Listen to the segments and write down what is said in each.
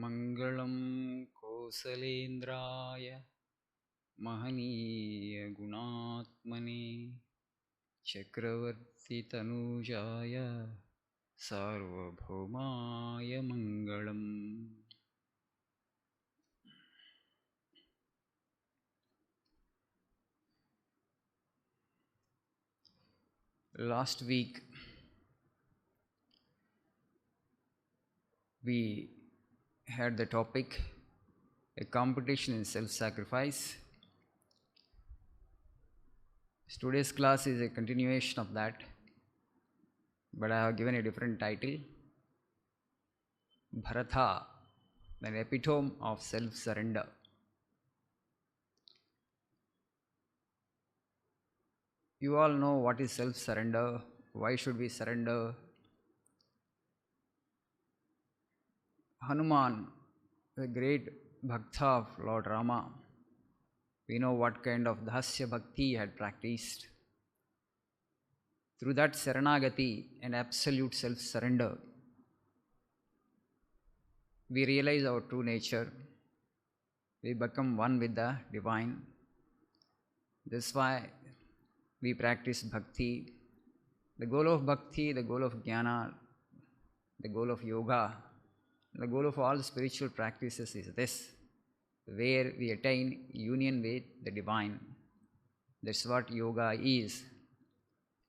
मङ्गलं कोसलेन्द्राय महनीयगुणात्मने चक्रवर्तितनूजाय सार्वभौमाय मङ्गलम्. Last week we had the topic a competition in self-sacrifice. Today's class is a continuation of that, but I have given a different title, Bharata, an epitome of self-surrender. You all know what is self-surrender, why should we surrender. Hanuman, the great bhakta of Lord Rama, we know what kind of dhasya bhakti he had practiced. Through that Saranagati and absolute self-surrender, we realize our true nature, we become one with the divine. That's why we practice bhakti. The goal of bhakti, the goal of jnana, the goal of yoga, the goal of all spiritual practices is this, where we attain union with the divine. That's what yoga is.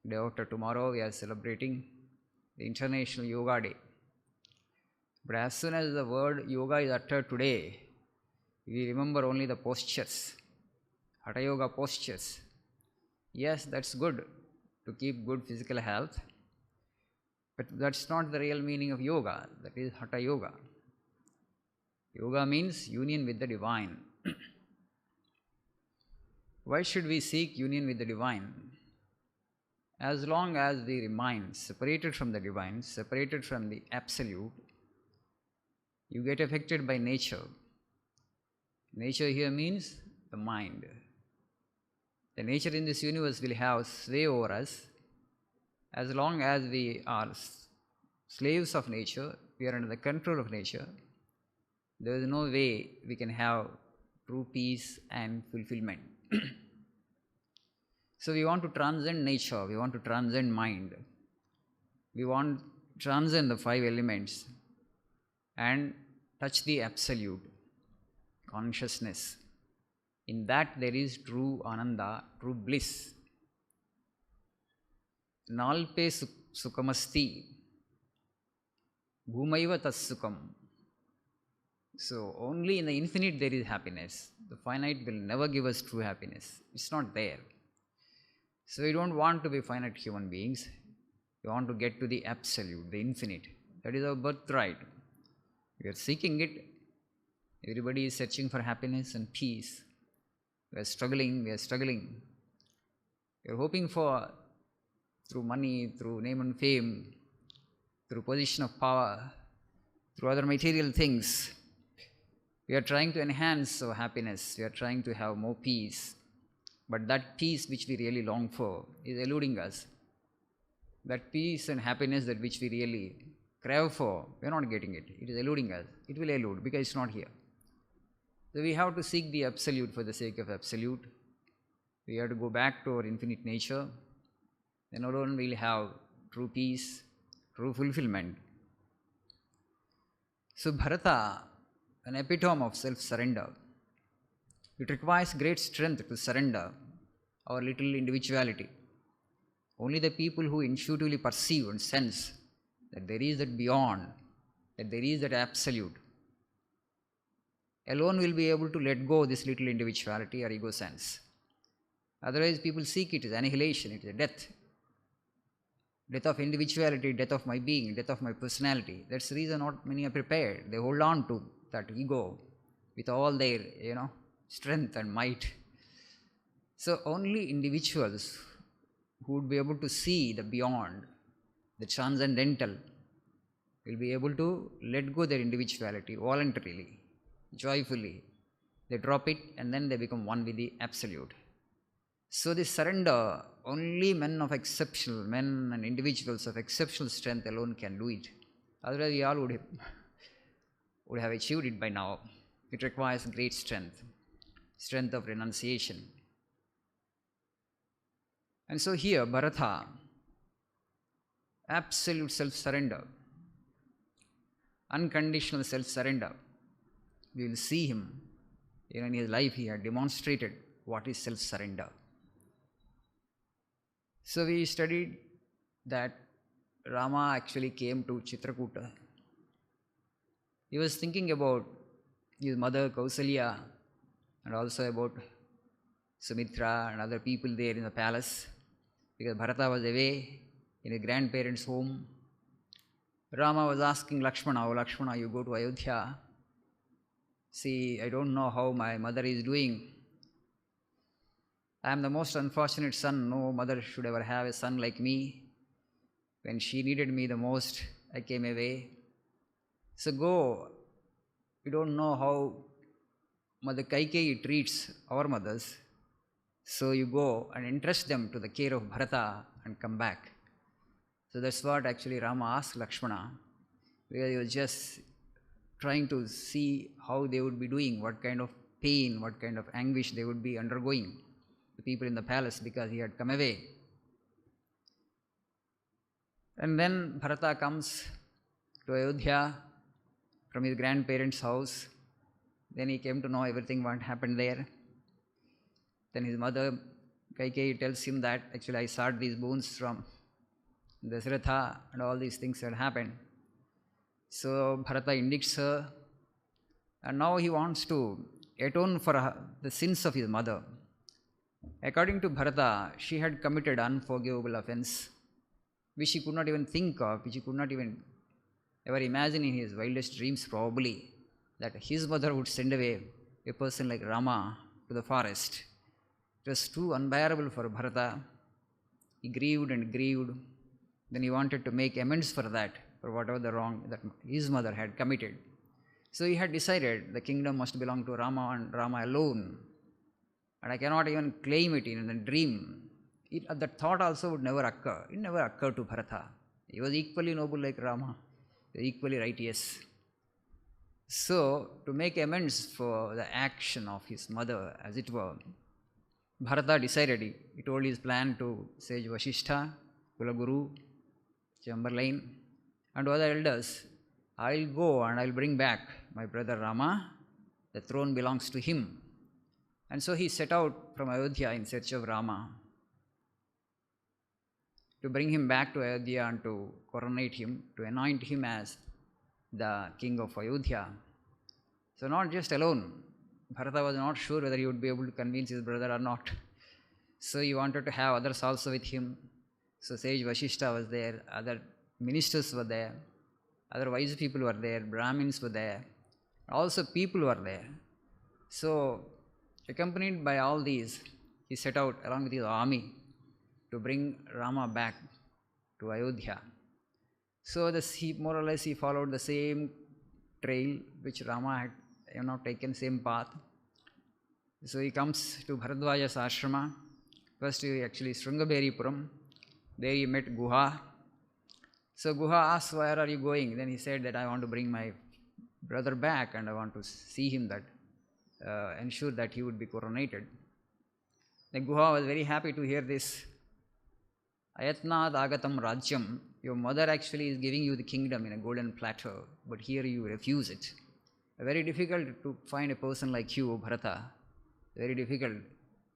Day after tomorrow we are celebrating the International Yoga Day. But as soon as the word yoga is uttered today, we remember only the postures, Hatha Yoga postures. Yes, that's good to keep good physical health, but that's not the real meaning of yoga. That is Hatha Yoga. Yoga means union with the divine. Why should we seek union with the divine? As long as we remain separated from the divine, separated from the absolute, you get affected by nature. Nature here means the mind. The nature in this universe will have sway over us. As long as we are slaves of nature, we are under the control of nature, there is no way we can have true peace and fulfillment. So we want to transcend nature, we want to transcend mind, we want to transcend the five elements and touch the absolute consciousness. In that there is true ananda, true bliss. Nalpe sukhamasti, bhumaiva tassukam. So only in the infinite there is happiness. The finite will never give us true happiness. It's not there. So we don't want to be finite human beings. We want to get to the absolute, the infinite. That is our birthright. We are seeking it. Everybody is searching for happiness and peace. We are struggling. We are hoping for, through money, through name and fame, through position of power, through other material things. We are trying to enhance our happiness. We are trying to have more peace. But that peace which we really long for is eluding us. That peace and happiness that which we really crave for, we are not getting it. It is eluding us. It will elude because it's not here. So we have to seek the absolute for the sake of absolute. We have to go back to our infinite nature. Then alone we will have true peace, true fulfillment. So Bharata, an epitome of self-surrender. It requires great strength to surrender our little individuality. Only the people who intuitively perceive and sense that there is that beyond, that there is that absolute, alone will be able to let go this little individuality or ego sense. Otherwise people seek it as annihilation, it is a death. Death of individuality, death of my being, death of my personality. That's the reason not many are prepared. They hold on to that ego with all their, strength and might. So only individuals who would be able to see the beyond, the transcendental, will be able to let go their individuality voluntarily, joyfully. They drop it and then they become one with the absolute. So this surrender, only men and individuals of exceptional strength alone can do it. Otherwise we all would would have achieved it by now. It requires great strength of renunciation. And so here, Bharata, absolute self-surrender, unconditional self-surrender. We will see him. In his life, he had demonstrated what is self-surrender. So we studied that Rama actually came to Chitrakuta. He was thinking about his mother Kausalya and also about Sumitra and other people there in the palace, because Bharata was away in his grandparents' home. Rama was asking Lakshmana, "Oh Lakshmana, you go to Ayodhya. See, I don't know how my mother is doing. I am the most unfortunate son. No mother should ever have a son like me. When she needed me the most, I came away. So go. We don't know how Mother Kaikeyi treats our mothers. So you go and entrust them to the care of Bharata and come back." So that's what actually Rama asked Lakshmana, because he was just trying to see how they would be doing, what kind of pain, what kind of anguish they would be undergoing, the people in the palace, because he had come away. And then Bharata comes to Ayodhya from his grandparents' house. Then he came to know everything what happened there. Then his mother Kaikeyi tells him that actually I sought these boons from Dasharatha and all these things had happened. So Bharata indicts her, and now he wants to atone for the sins of his mother. According to Bharata, she had committed unforgivable offense, which he could not even think of, which he could not even ever imagine in his wildest dreams probably, that his mother would send away a person like Rama to the forest. It was too unbearable for Bharata. He grieved and grieved. Then he wanted to make amends for that, for whatever the wrong that his mother had committed. So he had decided the kingdom must belong to Rama and Rama alone. And I cannot even claim it in a dream. That thought also would never occur. It never occurred to Bharata. He was equally noble like Rama, equally righteous. So, to make amends for the action of his mother, as it were, Bharata decided, he told his plan to sage Vasishtha, Kulaguru, Chamberlain, and other elders, "I'll go and I'll bring back my brother Rama. The throne belongs to him." And so he set out from Ayodhya in search of Rama to bring him back to Ayodhya and to coronate him, to anoint him as the king of Ayodhya. So not just alone, Bharata was not sure whether he would be able to convince his brother or not. So he wanted to have others also with him. So sage Vasishtha was there, other ministers were there, other wise people were there, Brahmins were there, also people were there. So accompanied by all these, he set out along with his army to bring Rama back to Ayodhya. So he more or less he followed the same trail which Rama had taken, same path. So he comes to Bharadwaja's ashrama. First he actually Srungaberipuram. There he met Guha. So Guha asked, "Where are you going?" Then he said that I want to bring my brother back and I want to see him, that ensure that he would be coronated. Then Guha was very happy to hear this. "Ayatnad agatam rajyam." Your mother actually is giving you the kingdom in a golden platter, but here you refuse it. Very difficult to find a person like you, Bharata. Very difficult.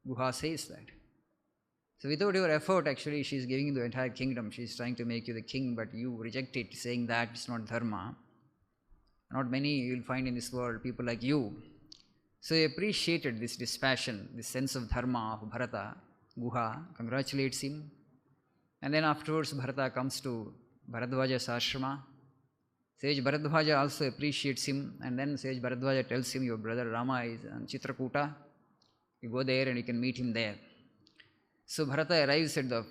Guha says that. So without your effort, actually, she is giving you the entire kingdom. She is trying to make you the king, but you reject it, saying that it's not dharma. Not many you will find in this world, people like you. So he appreciated this dispassion, this sense of dharma of Bharata. Guha congratulates him. And then afterwards, Bharata comes to Bharadwaja's ashrama. Sage Bharadwaja also appreciates him, and then Sage Bharadwaja tells him, "Your brother Rama is in Chitrakuta. You go there and you can meet him there." So Bharata arrives at the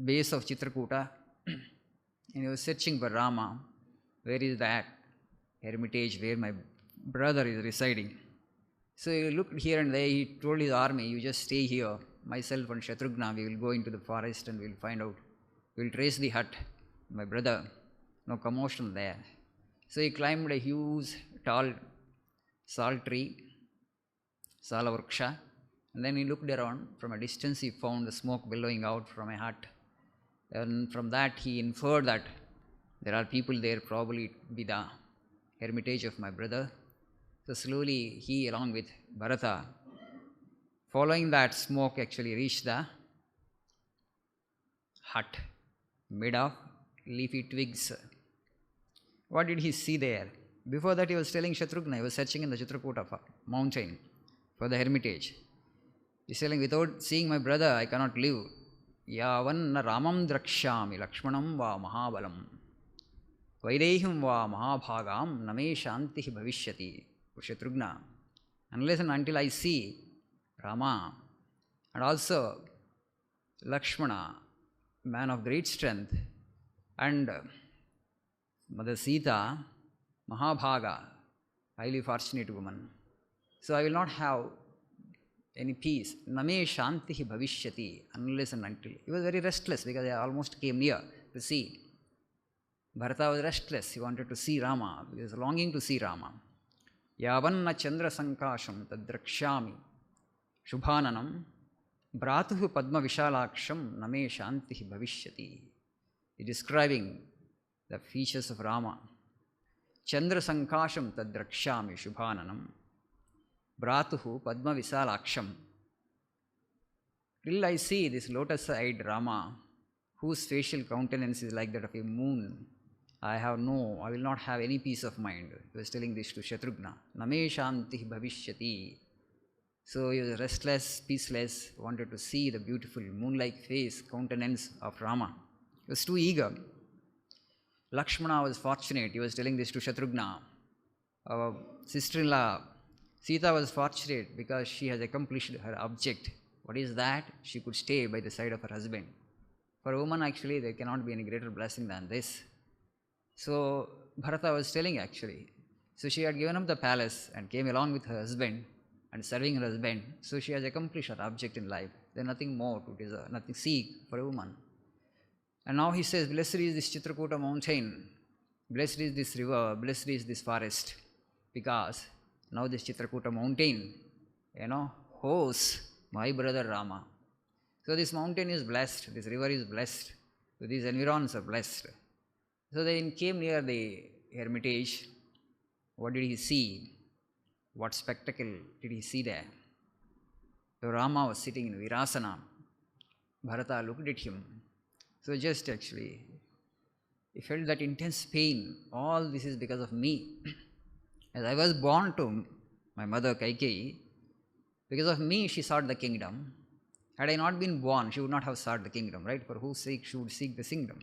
base of Chitrakuta and he was searching for Rama. Where is that hermitage where my brother is residing? So he looked here and there. He told his army, "You just stay here. Myself and Shatrughna, we will go into the forest and we will find out. We will trace the hut. My brother, no commotion there." So he climbed a huge tall sal tree, Salavruksha, and then he looked around. From a distance, he found the smoke billowing out from a hut. And from that, he inferred that there are people there, probably be the hermitage of my brother. So slowly, he, along with Bharata, following that smoke, actually reached the hut made of leafy twigs. What did he see there? Before that, he was telling Shatrughna, he was searching in the Chitrakuta mountain for the hermitage. He's telling, without seeing my brother, I cannot live. Yavan na Ramam drakshami Lakshmanam va mahabalam Vaidehim va mahabhagam name shanti bhavishyati. Shatrughna, unless and until I see Rama and also Lakshmana, man of great strength, and Mother Sita, Mahabhaga, highly fortunate woman. So I will not have any peace. Name shanti bhavishyati, unless and until. He was very restless because I almost came near to see. Bharata was restless. He wanted to see Rama. He was longing to see Rama. Yavanna chandra sankasham tadrakshami shubhananam bratuhu padma vishalaksham name shanti bhavishyati. He is describing the features of Rama. Chandra sankasham tadrakshami shubhananam bratuhu padma visalaksham. Till I see this lotus-eyed Rama, whose facial countenance is like that of a moon, I will not have any peace of mind. He was telling this to Shatrughna. Name shanti bhavishyati. So he was restless, peaceless, wanted to see the beautiful moon-like face, countenance of Rama. He was too eager. Lakshmana was fortunate. He was telling this to Shatrughna. Our sister-in-law Sita was fortunate because she has accomplished her object. What is that? She could stay by the side of her husband. For a woman, actually, there cannot be any greater blessing than this. So Bharata was telling, actually. So she had given up the palace and came along with her husband and serving her husband. So she has accomplished her object in life. There is nothing more to desire, nothing seek for a woman. And now he says, blessed is this Chitrakuta mountain, blessed is this river, blessed is this forest, because now this Chitrakuta mountain, hosts my brother Rama. So this mountain is blessed, this river is blessed, so these environs are blessed. So they came near the hermitage. What did he see? What spectacle did he see there? So Rama was sitting in Virasana. Bharata looked at him. So just actually, he felt that intense pain. All this is because of me. As I was born to my mother Kaikeyi, because of me she sought the kingdom. Had I not been born, she would not have sought the kingdom, right? For whose sake she would seek the kingdom?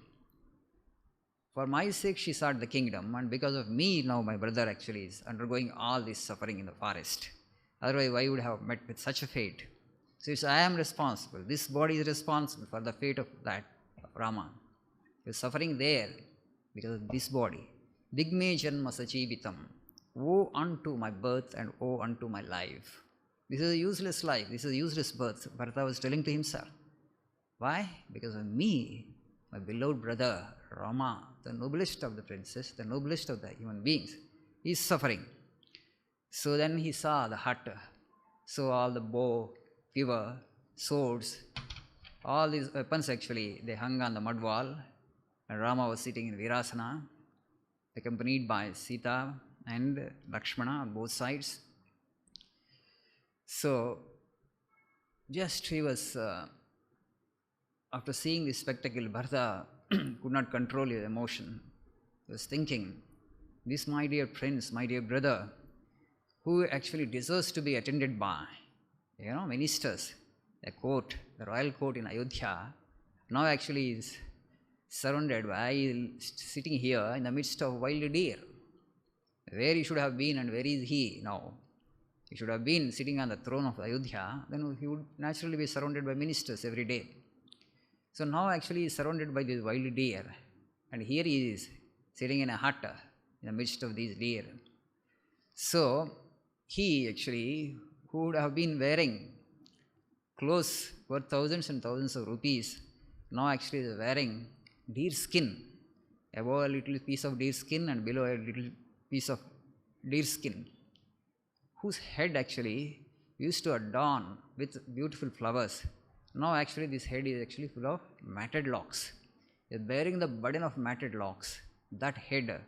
For my sake she sought the kingdom, and because of me now my brother actually is undergoing all this suffering in the forest. Otherwise, why would I have met with such a fate? So it's I am responsible. This body is responsible for the fate of that of Rama. He is suffering there because of this body. Digme janma sachivitam. Woe unto my birth and woe unto my life. This is a useless life. This is a useless birth. Bharata was telling to himself. Why? Because of me, my beloved brother Rama, the noblest of the princes, the noblest of the human beings, is suffering. So then he saw the hut. So all the bow, quiver, swords, all these weapons actually, they hung on the mud wall. And Rama was sitting in Virasana, accompanied by Sita and Lakshmana on both sides. So just he was, after seeing this spectacle, Bharata could not control his emotion. He was thinking, this my dear prince, my dear brother, who actually deserves to be attended by, ministers, the court, the royal court in Ayodhya, now actually is surrounded by, sitting here in the midst of wild deer. Where he should have been and where is he now? He should have been sitting on the throne of Ayodhya, then he would naturally be surrounded by ministers every day. So now actually he is surrounded by these wild deer, and here he is sitting in a hut in the midst of these deer. So he actually, who would have been wearing clothes worth thousands and thousands of rupees, now actually is wearing deer skin, above a little piece of deer skin and below a little piece of deerskin, whose head actually used to adorn with beautiful flowers. Now actually this head is actually full of matted locks. He is bearing the burden of matted locks. That head,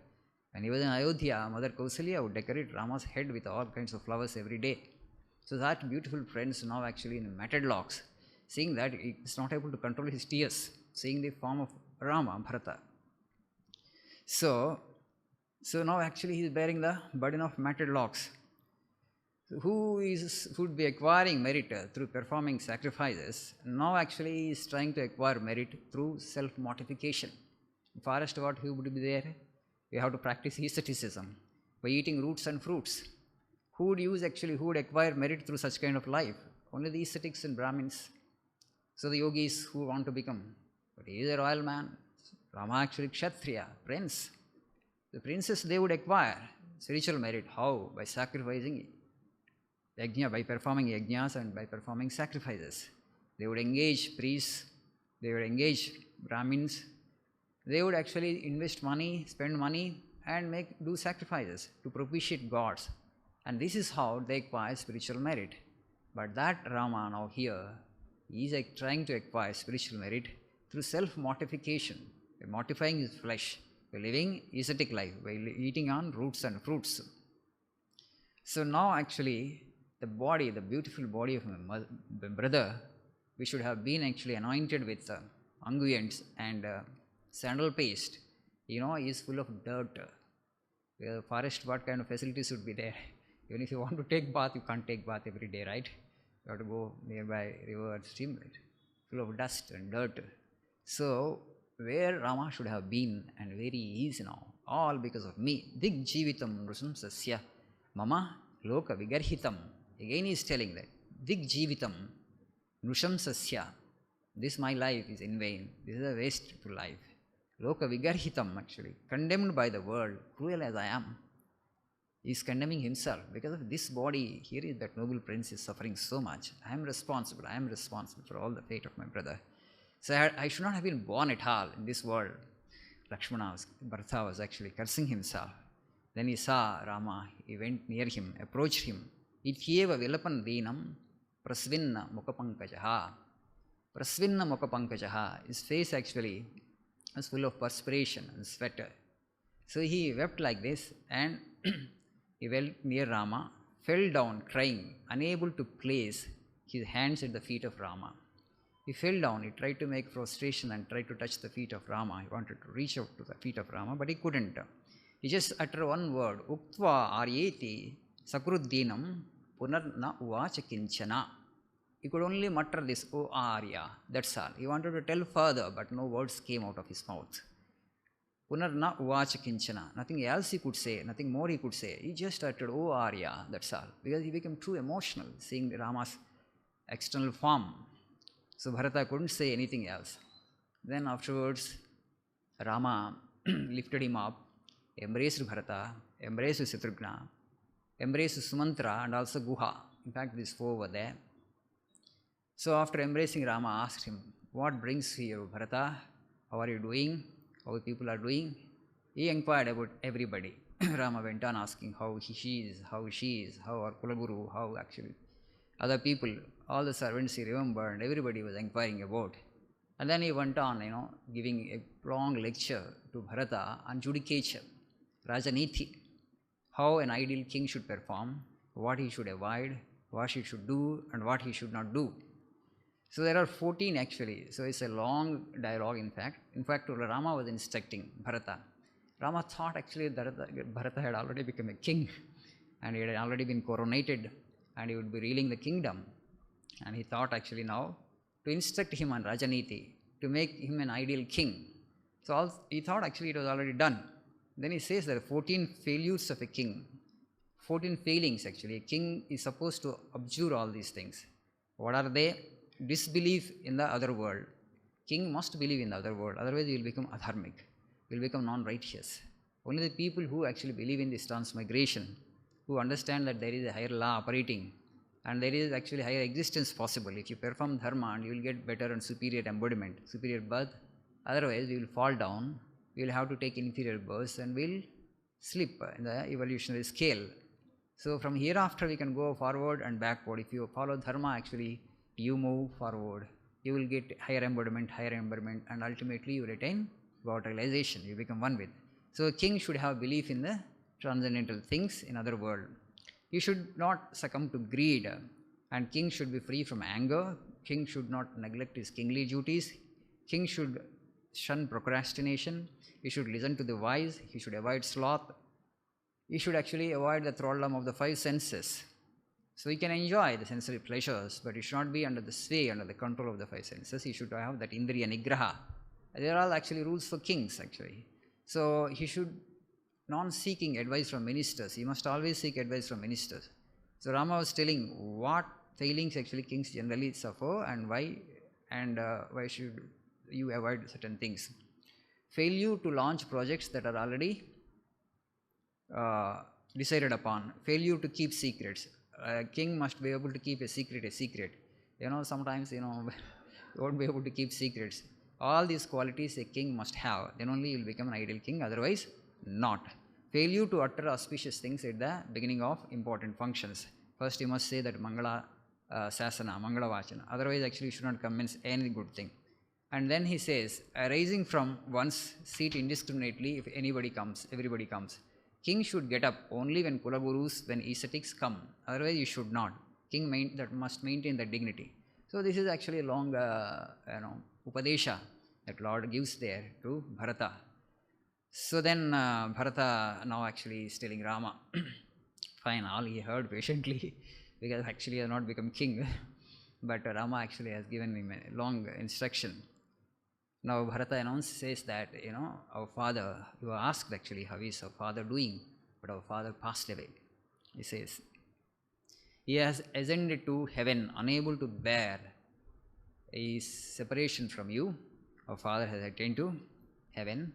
when he was in Ayodhya, Mother Kausalya would decorate Rama's head with all kinds of flowers every day. So that beautiful prince now actually in matted locks, seeing that he is not able to control his tears, seeing the form of Rama, Bharata. So now actually he is bearing the burden of matted locks. Who would be acquiring merit through performing sacrifices, now actually he is trying to acquire merit through self-mortification. Forest what he would be there? We have to practice asceticism by eating roots and fruits. Who would acquire merit through such kind of life? Only the ascetics and Brahmins. So the yogis who want to become. But he is a royal man. Rama actually Kshatriya, prince. The princes, they would acquire spiritual merit. How? By sacrificing yajna, by performing yajnas and by performing sacrifices. They would engage priests, they would engage Brahmins, they would actually invest money, spend money and do sacrifices to propitiate gods. And this is how they acquire spiritual merit. But that Rama now here, he is trying to acquire spiritual merit through self-mortification, by mortifying his flesh, by living ascetic life, by eating on roots and fruits. So now actually the body, the beautiful body of my brother, we should have been actually anointed with unguents and sandal paste, is full of dirt. Forest, what kind of facilities would be there? Even if you want to take bath, you can't take bath every day, right? You have to go nearby river or stream, right? Full of dust and dirt. So, where Rama should have been and where he is now, all because of me. Dig jivitam nrusam sasya mama loka vigarhitam. Again he is telling that. Dig jivitam nrusam sasya. This my life is in vain. This is a waste to life. Loka vigarhitam actually. Condemned by the world, cruel as I am. He is condemning himself because of this body. Here is that noble prince is suffering so much. I am responsible for all the fate of my brother. So I should not have been born at all in this world. Bharata was actually cursing himself. Then he saw Rama, he went near him, approached him. Ityeva vilapan deenam prasvinna mukhapankajaha. Prasvinna mukhapankajaha. His face actually was full of perspiration and sweat. So he wept like this and he went near Rama, fell down crying, unable to place his hands at the feet of Rama. He fell down, he tried to make prostration and tried to touch the feet of Rama. He wanted to reach out to the feet of Rama, but he couldn't. He just uttered one word, Uktva aryeti sakruddinam punarna uvacha kinchana. He could only mutter this, O Arya, that's all. He wanted to tell further, but no words came out of his mouth. Punarna uvacha kinchana. Nothing else he could say, nothing more he could say. He just uttered, O Arya, that's all. Because he became too emotional, seeing Rama's external form. So Bharata couldn't say anything else. Then afterwards, Rama lifted him up, embraced Bharata, embraced Shatrughna, embraced Sumantra and also Guha. In fact, these four were there. So after embracing Rama, asked him, what brings you here, Bharata? How are you doing? How people are doing? He inquired about everybody. Rama went on asking how she is, how our Kulaguru, how actually other people, all the servants he remembered, and everybody was inquiring about. And then he went on, giving a long lecture to Bharata on judicature, Rajaniti, how an ideal king should perform, what he should avoid, what he should do, and what he should not do. So there are 14 actually. So it's a long dialogue in fact. In fact, Rama was instructing Bharata. Rama thought actually that Bharata had already become a king and he had already been coronated and he would be ruling the kingdom. And he thought actually now to instruct him on Rajaniti, to make him an ideal king. So he thought actually it was already done. Then he says there are 14 failures of a king. 14 failings actually. A king is supposed to abjure all these things. What are they? Disbelief in the other world. King must believe in the other world, otherwise he will become adharmic, he will become non-righteous. Only the people who actually believe in this transmigration, who understand that there is a higher law operating and there is actually higher existence possible. If you perform dharma, you will get better and superior embodiment, superior birth. Otherwise, we will fall down, we will have to take inferior births and we will slip in the evolutionary scale. So from hereafter we can go forward and backward. If you follow dharma, actually you move forward. You will get higher embodiment, and ultimately you attain God realization. You become one with. So a king should have belief in the transcendental things in other world. You should not succumb to greed, and king should be free from anger. King should not neglect his kingly duties. King should shun procrastination. He should listen to the wise. He should avoid sloth. He should actually avoid the thraldom of the five senses. So he can enjoy the sensory pleasures, but he should not be under the sway, under the control of the five senses. He should have that indriya nigraha. They are all actually rules for kings, actually. So he should non-seeking advice from ministers. He must always seek advice from ministers. So Rama was telling what failings actually kings generally suffer and why should you avoid certain things. Failure to launch projects that are already decided upon. Failure to keep secrets. A king must be able to keep a secret. Sometimes, won't be able to keep secrets. All these qualities a king must have. Then only he will become an ideal king, otherwise not. Failure to utter auspicious things at the beginning of important functions. First you must say that Mangala Sasana, Mangala Vachana. Otherwise actually you should not commence any good thing. And then he says, arising from one's seat indiscriminately, if everybody comes. King should get up only when Kulagurus, when ascetics come. Otherwise you should not. King must maintain that dignity. So this is actually a long Upadesha that Lord gives there to Bharata. So then Bharata now actually is telling Rama, fine, all he heard patiently, because actually he has not become king. But Rama actually has given him a long instruction. Now Bharata says that, our father, you were asked actually how is our father doing, but our father passed away. He says, he has ascended to heaven, unable to bear his separation from you. Our father has attained to heaven.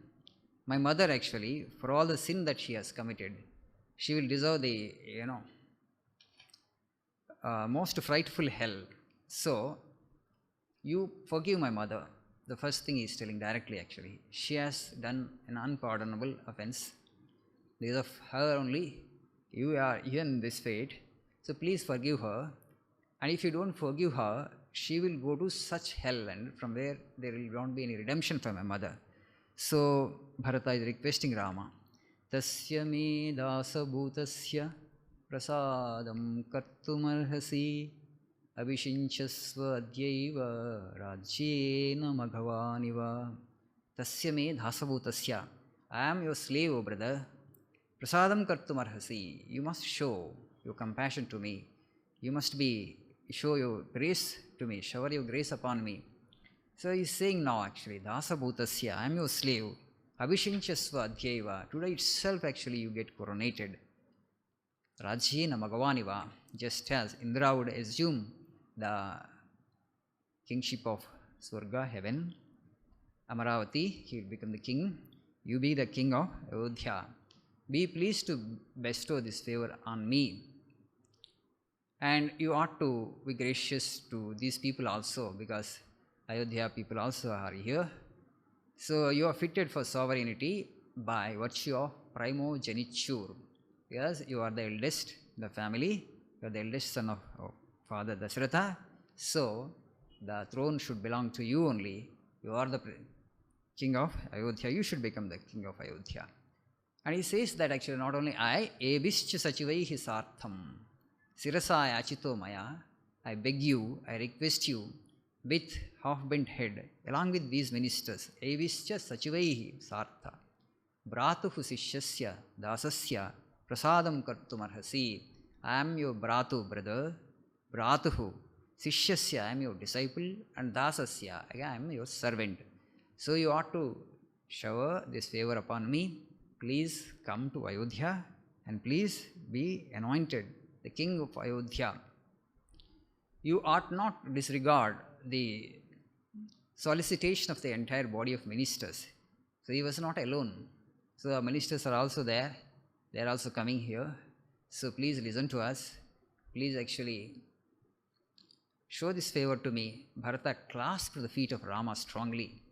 My mother actually, for all the sin that she has committed, she will deserve the, most frightful hell. So, you forgive my mother. The first thing he is telling directly actually. She has done an unpardonable offense. Because of her only, you are here in this fate. So please forgive her. And if you don't forgive her, she will go to such hell, and from where there will not be any redemption from my mother. So Bharata is requesting Rama, Tasya me dasa bhutasya prasadam kartumarhasi abhishinchasva adyaiva rajyena maghavaniva. Tasya me dasa bhutasya. I am your slave, O brother. Prasadam kartumarhasi. You must show your compassion to me. You must show your grace to me. Shower your grace upon me. So he is saying now actually, Dasa Bhutasya, I am your slave. Abhishinchasva Adhyaiva. Today itself actually you get coronated. Rajyena Magavaniva. Just as Indra would assume the kingship of Swarga, heaven. Amaravati, he will become the king. You be the king of Ayodhya. Be pleased to bestow this favor on me. And you ought to be gracious to these people also, because Ayodhya people also are here. So you are fitted for sovereignty by virtue of primogeniture. Yes, you are the eldest in the family. You are the eldest son of father Dasharatha. So the throne should belong to you only. You are the king of Ayodhya. You should become the king of Ayodhya. And he says that actually not only I, ebischa sachivaihi sartham. Sirasa achito maya, I beg you, I request you, with half-bent head, along with these ministers, evischa sachivaihi sartha, bratuhu sishyasya dasasya prasadam kartumarhasi. I am your bratu, brother, bratuhu, sishyasya, I am your disciple, and dasasya, I am your servant. So you ought to shower this favor upon me. Please come to Ayodhya, and please be anointed the king of Ayodhya. You ought not disregard the solicitation of the entire body of ministers. So he was not alone. So the ministers are also there. They are also coming here. So please listen to us. Please actually show this favor to me. Bharata clasped the feet of Rama strongly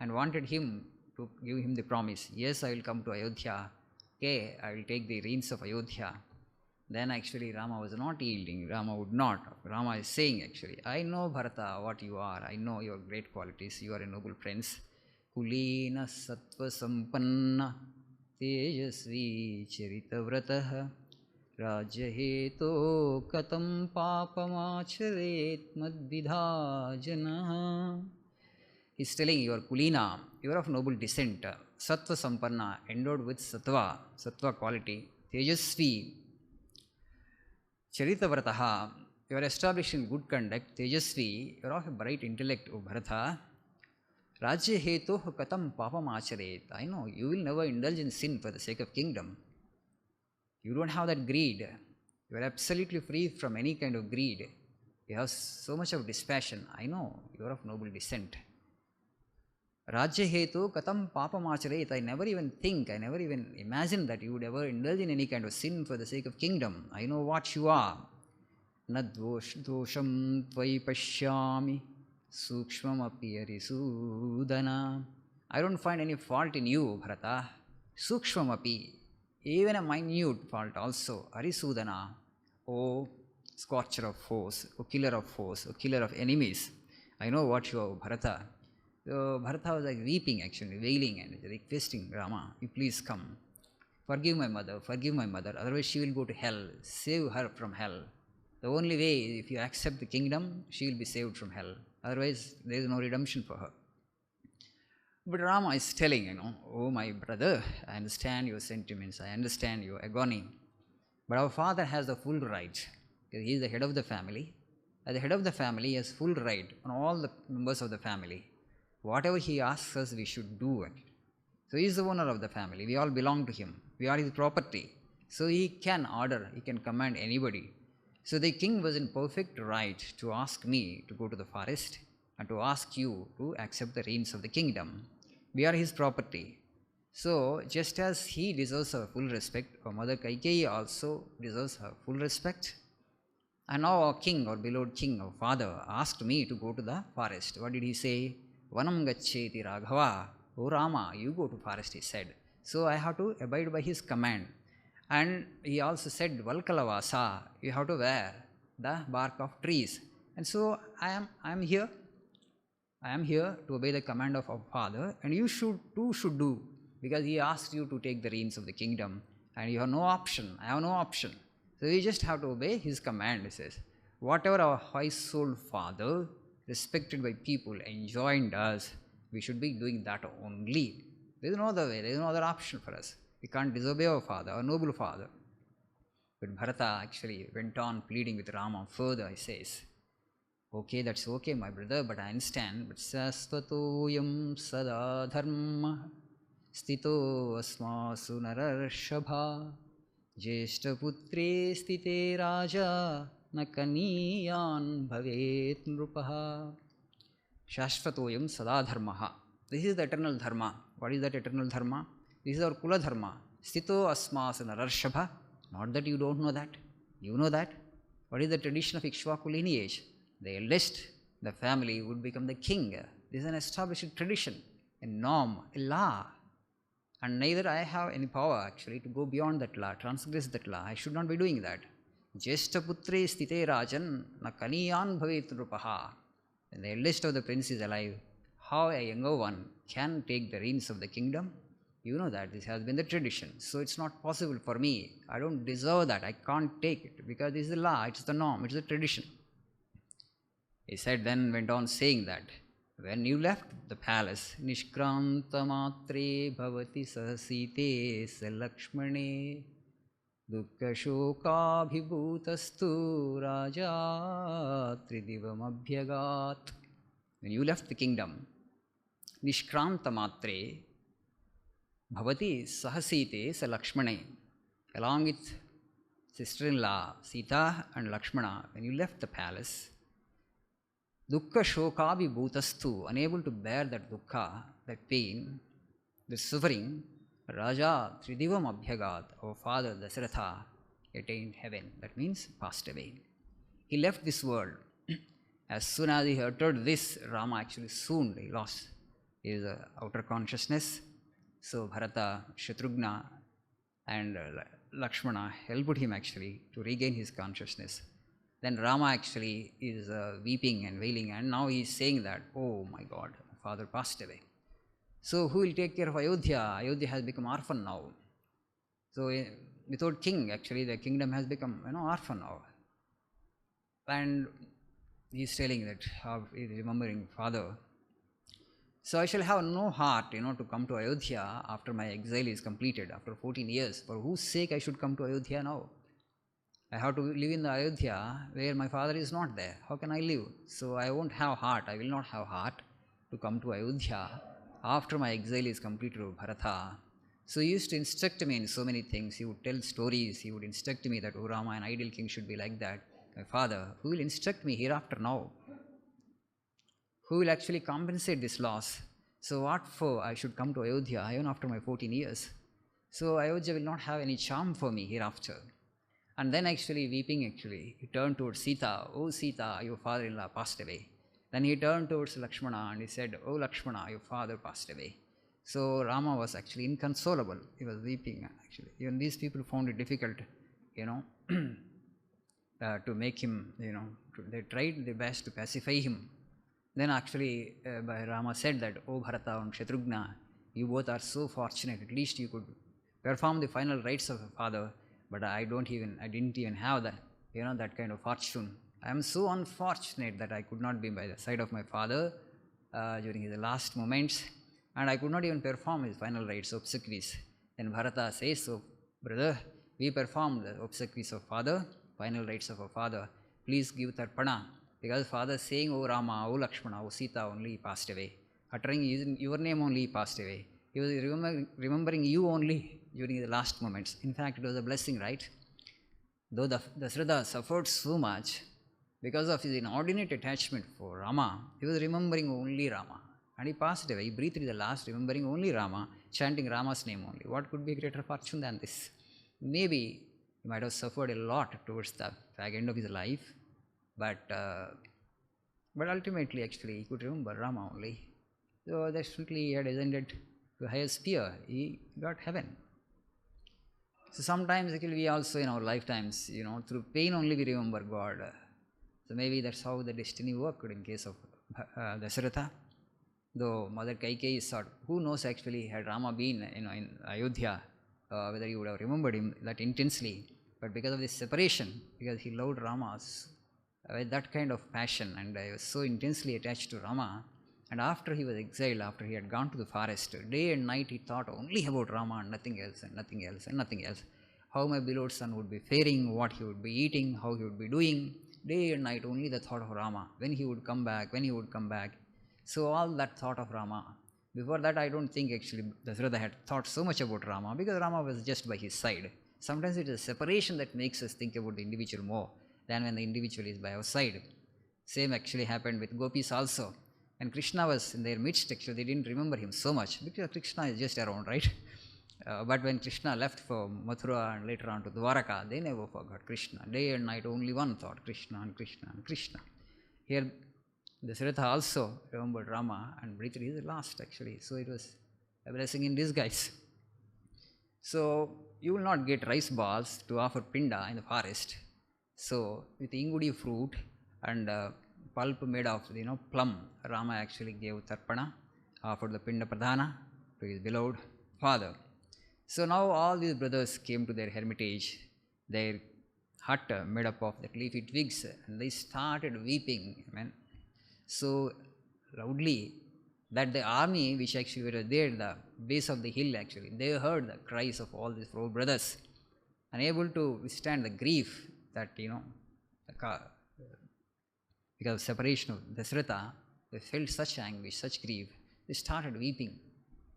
and wanted him to give him the promise. Yes, I will come to Ayodhya. okay, I will take the reins of Ayodhya. Then actually Rama was not yielding. Rama would not. Rama is saying actually, I know Bharata what you are. I know your great qualities. You are a noble prince. Kulina sattva sampanna tejasvi charitavratah rajyaheto katam papamacharet madvidhajanah. He's telling you are Kulina, you are of noble descent, Sattva Sampanna, endowed with Sattva quality, Tejasvi, Charitavrataha, you are established in good conduct, Tejasvi, you are of a bright intellect, O Bharata. Rajya hetu katam papam acharet. I know you will never indulge in sin for the sake of kingdom. You don't have that greed. You are absolutely free from any kind of greed. You have so much of dispassion. I know you are of noble descent. Rajya hetu katam papam acharet. I never even imagine that you would ever indulge in any kind of sin for the sake of kingdom. I know what you are. Nadvosham tvai pashyami sukshmam api arisudana. I don't find any fault in you, Bharata. Sukshmam api, even a minute fault also. Arisudana, O scorcher of foes, O killer of foes, O killer of enemies. I know what you are, Bharata. So Bharata was like weeping actually, wailing and requesting Rama, you please come. Forgive my mother, otherwise she will go to hell. Save her from hell. The only way, if you accept the kingdom, she will be saved from hell. Otherwise, there is no redemption for her. But Rama is telling, oh my brother, I understand your sentiments, I understand your agony. But our father has the full right. He is the head of the family. As the head of the family, he has full right on all the members of the family. Whatever he asks us, we should do it. So he is the owner of the family. We all belong to him. We are his property. So he can order, he can command anybody. So the king was in perfect right to ask me to go to the forest and to ask you to accept the reins of the kingdom. We are his property. So just as he deserves our full respect, our mother Kaikeyi also deserves her full respect. And now our king, our beloved king, our father, asked me to go to the forest. What did he say? Vanam gaccheti Raghava. O Rama, you go to forest, he said. So I have to abide by his command. And he also said, Valkalavasa, you have to wear the bark of trees. And so I am here. I am here to obey the command of our father, and you should do, because he asked you to take the reins of the kingdom, and you have no option. I have no option. So you just have to obey his command, he says. Whatever our high-souled father, respected by people, enjoined us, we should be doing that only. There is no other way, there is no other option for us. We can't disobey our father, our noble father. But Bharata actually went on pleading with Rama further, he says, okay, that's okay, my brother, but I understand. But sasvatoyam sada dharma stito asmasu nararshabha jeshta putre stite raja nakaniyan bhavet nrupaha. Shashvatoyam sada dharma. This is the eternal dharma. What is that eternal dharma? This is our kula dharma. Stito asmasu nararshabha. Not that you don't know that. You know that. What is the tradition of Ikshvaku lineage? The eldest, the family would become the king. This is an established tradition, a norm, a law. And neither I have any power actually to go beyond that law, transgress that law. I should not be doing that. Jeshta putre stite rajan na kaniyan bhavet nrupaha. When the eldest of the prince is alive, how a younger one can take the reins of the kingdom? You know that this has been the tradition. So it's not possible for me. I don't deserve that. I can't take it because this is the law, it's the norm, it's the tradition. He said, then went on saying that when you left the palace, Nishkranta matre bhavati sahasite salakshmane dukkha shoka bhibhutastu raja tridivam abhyagat. When you left the kingdom, Nishkranta matre bhavati sahasite salakshmane, along with sister-in-law Sita and Lakshmana, when you left the palace, dukkha shokavi bhutastu, unable to bear that dukkha, that pain, the suffering, Raja Tridivam Abhyagat, our father Dasaratha, attained heaven. That means passed away. He left this world. As soon as he uttered this, Rama actually swooned. He lost his outer consciousness. So Bharata, Shatrughna, and Lakshmana helped him actually to regain his consciousness. Then Rama actually is weeping and wailing, and now he is saying that, oh my God, my father passed away. So who will take care of Ayodhya? Ayodhya has become orphan now. So without king, actually the kingdom has become orphan now. And he is telling that, he is remembering father. So I shall have no heart, to come to Ayodhya after my exile is completed, after 14 years. For whose sake I should come to Ayodhya now? I have to live in the Ayodhya where my father is not there. How can I live? So I won't have heart. I will not have heart to come to Ayodhya after my exile is completed with Bharata. So he used to instruct me in so many things. He would tell stories. He would instruct me that, oh Rama, an ideal king should be like that. My father, who will instruct me hereafter now? Who will actually compensate this loss? So what for I should come to Ayodhya even after my 14 years? So Ayodhya will not have any charm for me hereafter. And then actually weeping, he turned towards Sita. Oh Sita, your father-in-law passed away. Then he turned towards Lakshmana and he said, oh Lakshmana, your father passed away. So Rama was actually inconsolable. He was weeping actually. Even these people found it difficult, to make him, they tried their best to pacify him. Then actually Rama said that, oh Bharata and Shatrugna, you both are so fortunate. At least you could perform the final rites of a father. But I didn't even have that, that kind of fortune. I am so unfortunate that I could not be by the side of my father during his last moments, and I could not even perform his final rites, obsequies. Then Bharata says, so brother, we performed the obsequies of father, final rites of a father. Please give Tarpana, because father saying, oh Rama, oh Lakshmana, oh Sita only passed away. Uttering your name only he passed away. He was remembering you only during the last moments. In fact, it was a blessing, right? Though Dasratha suffered so much because of his inordinate attachment for Rama, he was remembering only Rama. And he passed away. He breathed the last, remembering only Rama, chanting Rama's name only. What could be a greater fortune than this? Maybe he might have suffered a lot towards the end of his life, but ultimately, actually, he could remember Rama only. So definitely he had ascended to higher sphere. He got heaven. So sometimes actually we also in our lifetimes, through pain only we remember God. So maybe that's how the destiny worked in case of Dasharatha. Though Mother Kaikeyi thought, who knows actually had Rama been in Ayodhya, whether he would have remembered him that intensely. But because of this separation, because he loved Rama with that kind of passion, and I was so intensely attached to Rama, and after he was exiled, after he had gone to the forest, day and night he thought only about Rama and nothing else and nothing else and nothing else. How my beloved son would be faring, what he would be eating, how he would be doing. Day and night only the thought of Rama, when he would come back, when he would come back. So all that thought of Rama. Before that I don't think actually Dasratha had thought so much about Rama, because Rama was just by his side. Sometimes it is separation that makes us think about the individual more than when the individual is by our side. Same actually happened with gopis also. And Krishna was in their midst, actually they didn't remember him so much, because Krishna is just around, right? But when Krishna left for Mathura and later on to Dwaraka, they never forgot Krishna. Day and night only one thought, Krishna and Krishna and Krishna. Here Dasharatha also remembered Rama and breathed his last actually. So it was a blessing in disguise. So you will not get rice balls to offer pinda in the forest. So with ingudi fruit and pulp made of plum, Rama actually gave Tarpana, offered the pinda pradhana to his beloved father. So now all these brothers came to their hermitage, their hut made up of the leafy twigs, and they started weeping, so loudly that the army which actually were there at the base of the hill actually, they heard the cries of all these four brothers, unable to withstand the grief that because of separation of Dasratha, they felt such anguish, such grief. They started weeping,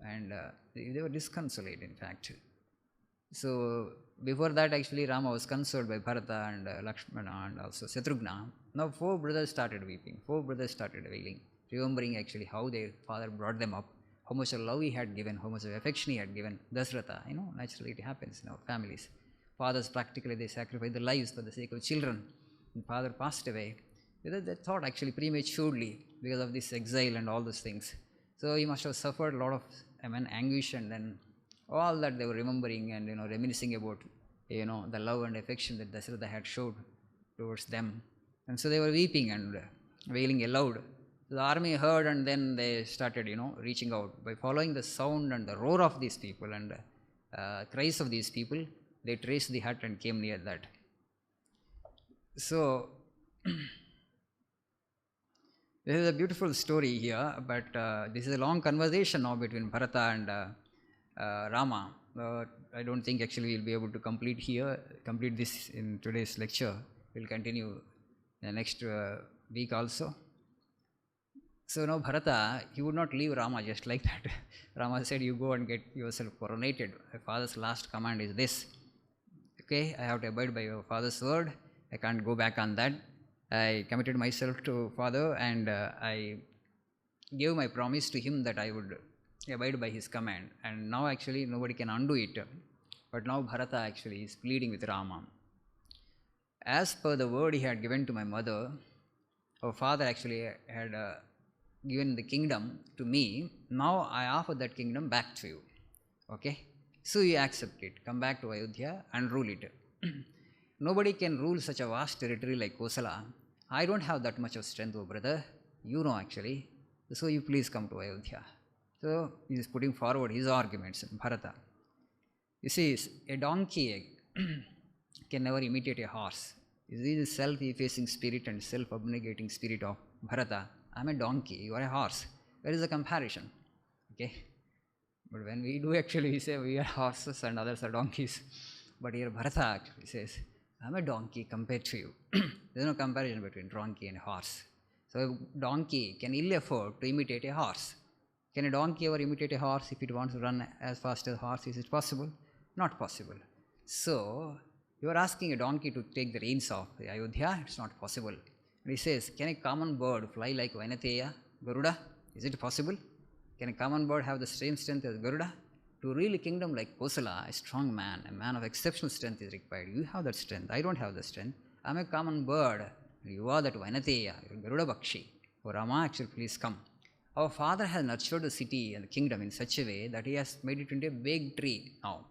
and they were disconsolate in fact. So before that actually Rama was consoled by Bharata and Lakshmana and also Shatrugna. Now four brothers started weeping, four brothers started wailing, remembering actually how their father brought them up, how much of love he had given, how much of affection he had given. Dasratha, naturally it happens in our families. Fathers practically they sacrifice their lives for the sake of children. And father passed away. They thought actually prematurely because of this exile and all those things. So he must have suffered a lot of anguish, and then All that they were remembering and reminiscing about the love and affection that Dasharatha had showed towards them. And so they were weeping and wailing aloud. The army heard, and then they started reaching out. By following the sound and the roar of these people and cries of these people, they traced the hut and came near that. So this is a beautiful story here, but this is a long conversation now between Bharata and Rama. I don't think actually we'll be able to complete this in today's lecture. We'll continue the next week also. So now Bharata, he would not leave Rama just like that. Rama said, you go and get yourself coronated. My father's last command is this. Okay, I have to abide by your father's word. I can't go back on that. I committed myself to father, and I gave my promise to him that I would abide by his command. And now actually nobody can undo it. But now Bharata actually is pleading with Rama. As per the word he had given to my mother, our father actually had given the kingdom to me. Now I offer that kingdom back to you. Okay? So you accept it. Come back to Ayodhya and rule it. Nobody can rule such a vast territory like Kosala. I don't have that much of strength, oh brother. You know actually. So you please come to Ayodhya. So he is putting forward his arguments, Bharata. You see, a donkey can never imitate a horse. This is the self-effacing spirit and self-abnegating spirit of Bharata. I am a donkey, you are a horse. Where is the comparison? Okay? But when we do actually, we say we are horses and others are donkeys. But here Bharata actually says, I am a donkey compared to you. There is no comparison between donkey and horse. So a donkey can ill afford to imitate a horse. Can a donkey ever imitate a horse if it wants to run as fast as a horse? Is it possible? Not possible. So you are asking a donkey to take the reins of Ayodhya? It's not possible. And he says, can a common bird fly like Vainateya, Garuda? Is it possible? Can a common bird have the same strength as Garuda? To rule a kingdom like Kosala, a strong man, a man of exceptional strength is required. You have that strength. I don't have the strength. I am a common bird. You are that Vainateya, Garuda Bakshi. Oh Rama, actually, please come. Our father has nurtured the city and the kingdom in such a way that he has made it into a big tree now.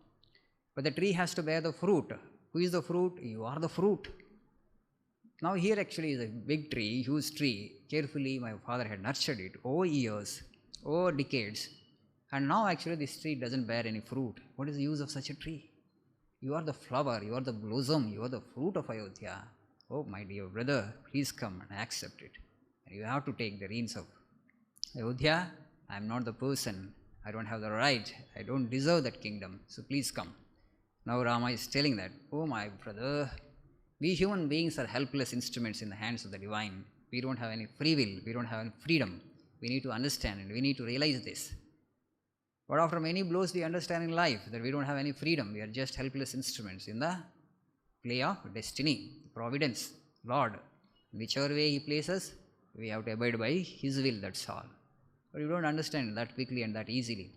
But the tree has to bear the fruit. Who is the fruit? You are the fruit. Now here actually is a big tree, huge tree. Carefully my father had nurtured it over years, over decades. And now actually this tree doesn't bear any fruit. What is the use of such a tree? You are the flower, you are the blossom, you are the fruit of Ayodhya. Oh my dear brother, please come and accept it. And you have to take the reins of Ayodhya. I am not the person. I don't have the right. I don't deserve that kingdom. So please come. Now Rama is telling that, oh my brother, we human beings are helpless instruments in the hands of the divine. We don't have any free will. We don't have any freedom. We need to understand and we need to realize this. But after many blows, we understand in life that we don't have any freedom. We are just helpless instruments in the play of destiny, providence, Lord. Whichever way He places, we have to abide by His will, that's all. But you don't understand that quickly and that easily.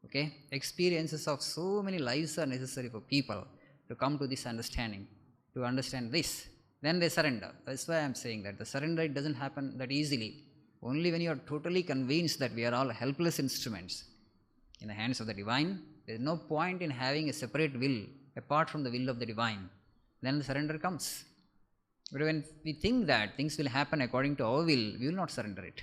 Okay? Experiences of so many lives are necessary for people to come to this understanding, to understand this. Then they surrender. That's why I am saying that the surrender, it doesn't happen that easily. Only when you are totally convinced that we are all helpless instruments in the hands of the divine. There is no point in having a separate will apart from the will of the divine. Then the surrender comes. But when we think that things will happen according to our will, we will not surrender it.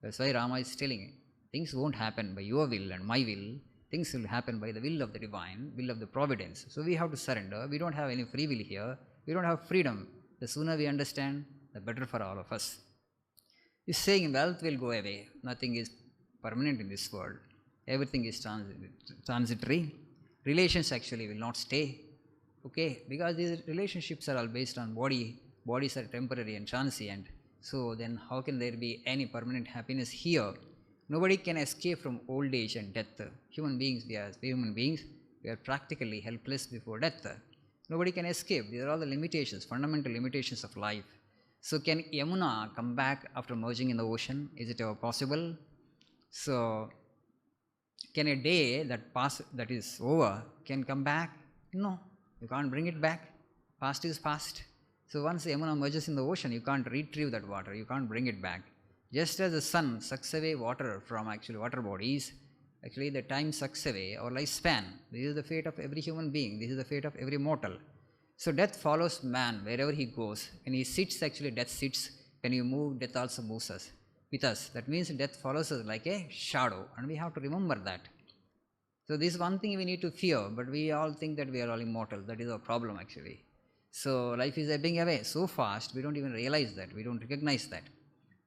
That's why Rama is telling it. Things won't happen by your will and my will. Things will happen by the will of the divine, will of the providence. So we have to surrender. We don't have any free will here. We don't have freedom. The sooner we understand, the better for all of us. He's saying wealth will go away. Nothing is permanent in this world. Everything is transitory. Relations actually will not stay. Okay, because these relationships are all based on body. Bodies are temporary and transient. So then how can there be any permanent happiness here? Nobody can escape from old age and death. Human beings, we are practically helpless before death. Nobody can escape. These are all the limitations, fundamental limitations of life. So can Yamuna come back after merging in the ocean? Is it ever possible? So can a day that is over can come back? No, you can't bring it back. Past is past. So once Yamuna merges in the ocean, you can't retrieve that water. You can't bring it back. Just as the sun sucks away water from actually water bodies, Actually, the time sucks away our lifespan. This is the fate of every human being. This is the fate of every mortal. So death follows man wherever he goes. When he sits, actually death sits. When you move, death also moves us with us. That means death follows us like a shadow, and we have to remember that. So this is one thing we need to fear, but we all think that we are all immortal. That is our problem actually. So life is ebbing away so fast, we don't even realize that, we don't recognize that.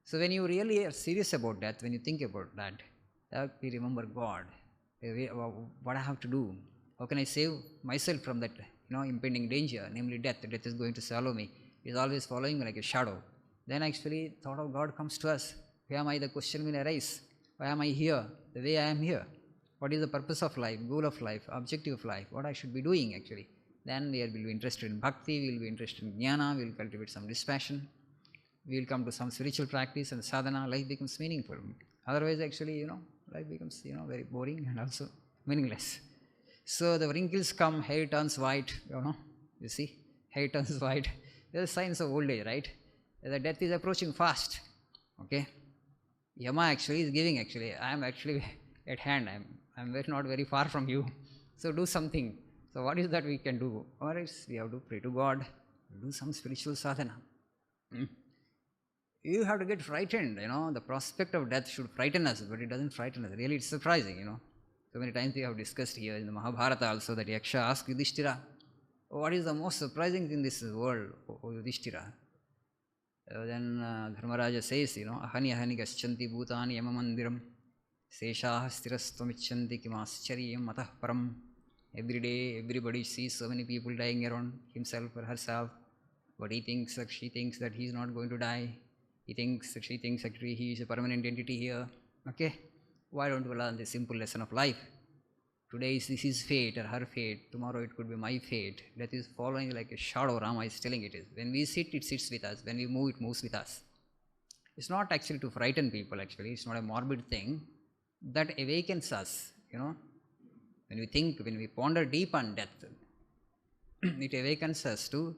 So when you really are serious about death, when you think about that, we remember God. What I have to do? How can I save myself from that impending danger, namely death? Death is going to swallow me. It is always following me like a shadow. Then actually thought of God comes to us. Why am I? The question will arise. Why am I here? The way I am here. What is the purpose of life, goal of life, objective of life, what I should be doing actually. Then we will be interested in bhakti, we will be interested in jnana, we will cultivate some dispassion, we will come to some spiritual practice and sadhana, life becomes meaningful. Otherwise actually, life becomes, very boring and also meaningless. So the wrinkles come, hair turns white, you see, hair turns white. There are signs of old age, right? The death is approaching fast, okay. Yama actually is giving I am actually at hand, I am not very far from you, so do something. So what is that we can do? Or else we have to pray to God, do some spiritual sadhana. You have to get frightened, the prospect of death should frighten us, but it doesn't frighten us. Really, it's surprising, So many times we have discussed here in the Bharata also that Yaksha asked Yudhishthira, what is the most surprising thing in this world, O Yudhishthira? Then Dharmaraja says, ahani ahani gaschanti bhutani yamamandiram seshah sthirastvamichanti kimaschariyam matah param. Every day, everybody sees so many people dying around himself or herself, but he thinks or she thinks that he is not going to die. He thinks or she thinks actually he is a permanent entity here. Okay, why don't we learn the simple lesson of life? Today this is fate or her fate, tomorrow it could be my fate. Death is following like a shadow, Rama is telling it is. When we sit, it sits with us. When we move, it moves with us. It's not actually to frighten people actually, it's not a morbid thing. That awakens us, When we think, when we ponder deep on death, it awakens us to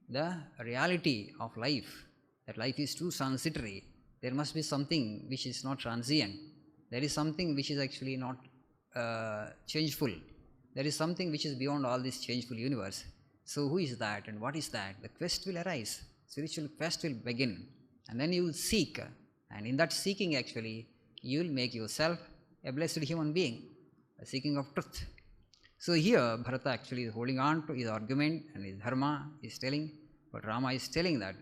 the reality of life, that life is too transitory. There must be something which is not transient. There is something which is actually not changeful. There is something which is beyond all this changeful universe. So who is that and what is that? The quest will arise. Spiritual quest will begin. And then you will seek. And in that seeking actually, you will make yourself a blessed human being. A seeking of truth. So here Bharata actually is holding on to his argument and his dharma is telling, but Rama is telling that,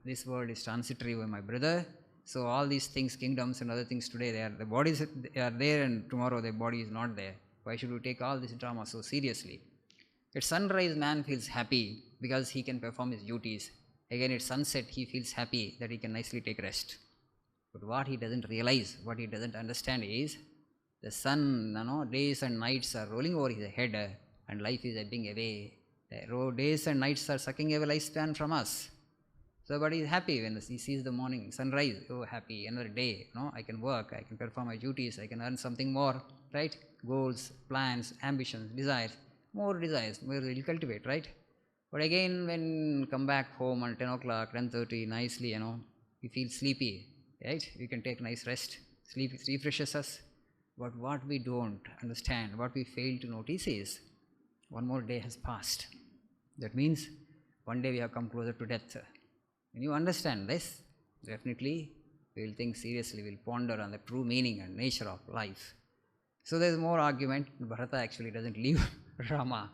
this world is transitory, my brother. So all these things, kingdoms and other things today, the bodies they are there and tomorrow the body is not there. Why should we take all this drama so seriously? At sunrise man feels happy because he can perform his duties. Again at sunset he feels happy that he can nicely take rest. But what he doesn't realize, what he doesn't understand is, the sun, days and nights are rolling over his head and life is ebbing away. The days and nights are sucking away lifespan from us. So, but he is happy when he sees the morning sunrise. Oh, happy, another day. I can work, I can perform my duties, I can earn something more, right? Goals, plans, ambitions, desires. More desires, more will cultivate, right? But again, when come back home at 10 o'clock, 10:30, nicely, you feel sleepy, right? You can take nice rest. Sleep refreshes us. But what we don't understand, what we fail to notice is, one more day has passed. That means one day we have come closer to death. When you understand this, definitely we will think seriously, we will ponder on the true meaning and nature of life. So there is more argument. Bharata actually doesn't leave Rama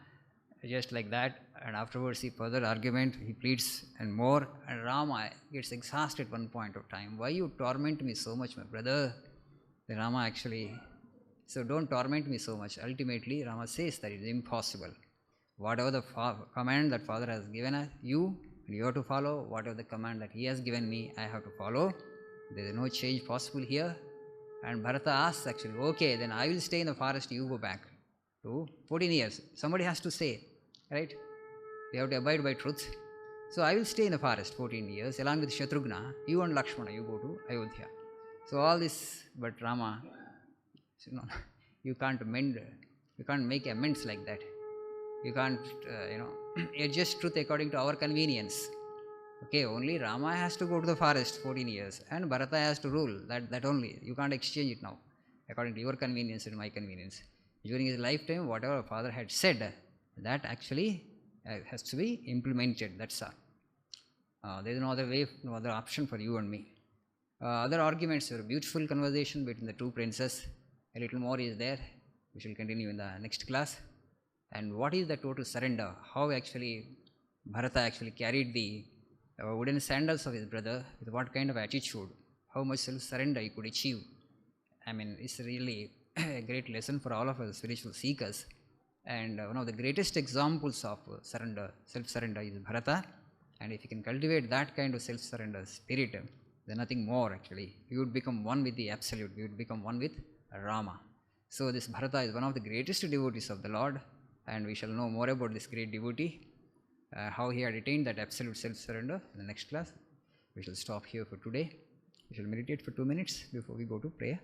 just like that, and afterwards he further argument, he pleads and more, and Rama gets exhausted at one point of time. Why you torment me so much, my brother? Then Rama actually, so don't torment me so much. Ultimately, Rama says that it is impossible. Whatever the command that Father has given you have to follow. Whatever the command that he has given me, I have to follow. There is no change possible here. And Bharata asks actually, okay, then I will stay in the forest, you go back to 14 years. Somebody has to say, right? We have to abide by truth. So I will stay in the forest 14 years along with Shatrughna. You and Lakshmana, you go to Ayodhya. So all this, but Rama, you can't mend, you can't make amends like that. You can't, adjust truth according to our convenience. Okay, only Rama has to go to the forest 14 years and Bharata has to rule, that only. You can't exchange it now. according to your convenience and my convenience. During his lifetime, whatever father had said, that actually has to be implemented. That's all. There is no other way, no other option for you and me. Other arguments were beautiful conversation between the two princes. A little more is there. We shall continue in the next class. And what is the total surrender? How actually Bharata actually carried the wooden sandals of his brother with what kind of attitude? How much self-surrender he could achieve? I mean, it's really a great lesson for all of us spiritual seekers. And one of the greatest examples of surrender, self-surrender is Bharata. And if you can cultivate that kind of self-surrender spirit, then nothing more actually. We would become one with the Absolute. We would become one with Rama. So this Bharata is one of the greatest devotees of the Lord, and we shall know more about this great devotee, how he had attained that absolute self-surrender in the next class. We shall stop here for today. We shall meditate for 2 minutes before we go to prayer.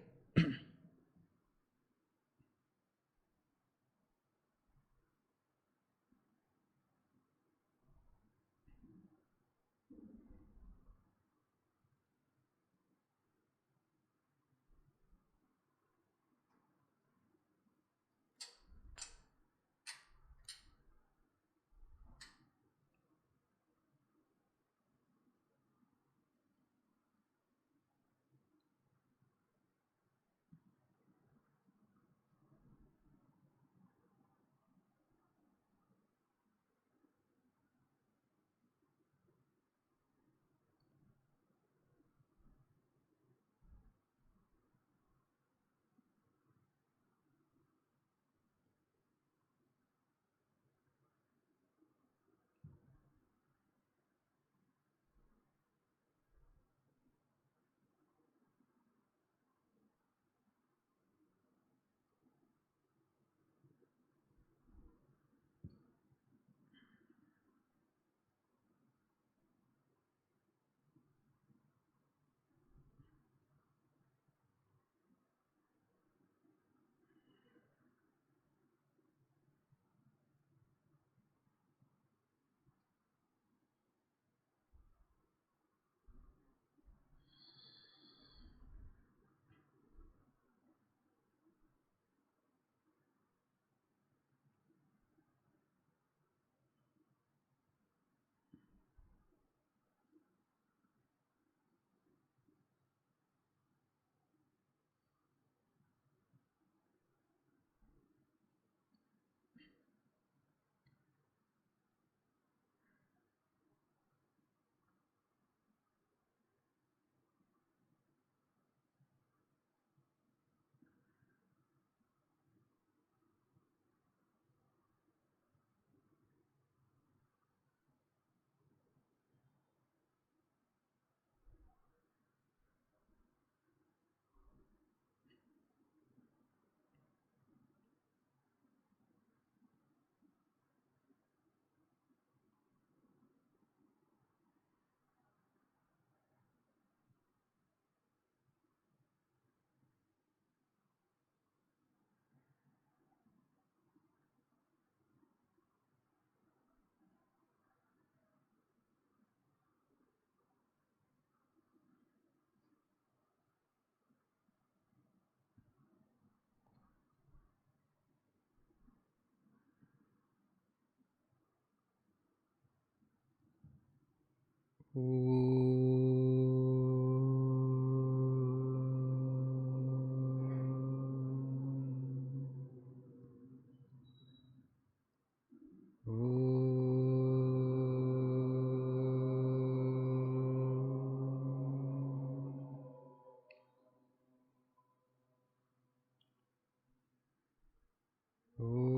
Oh.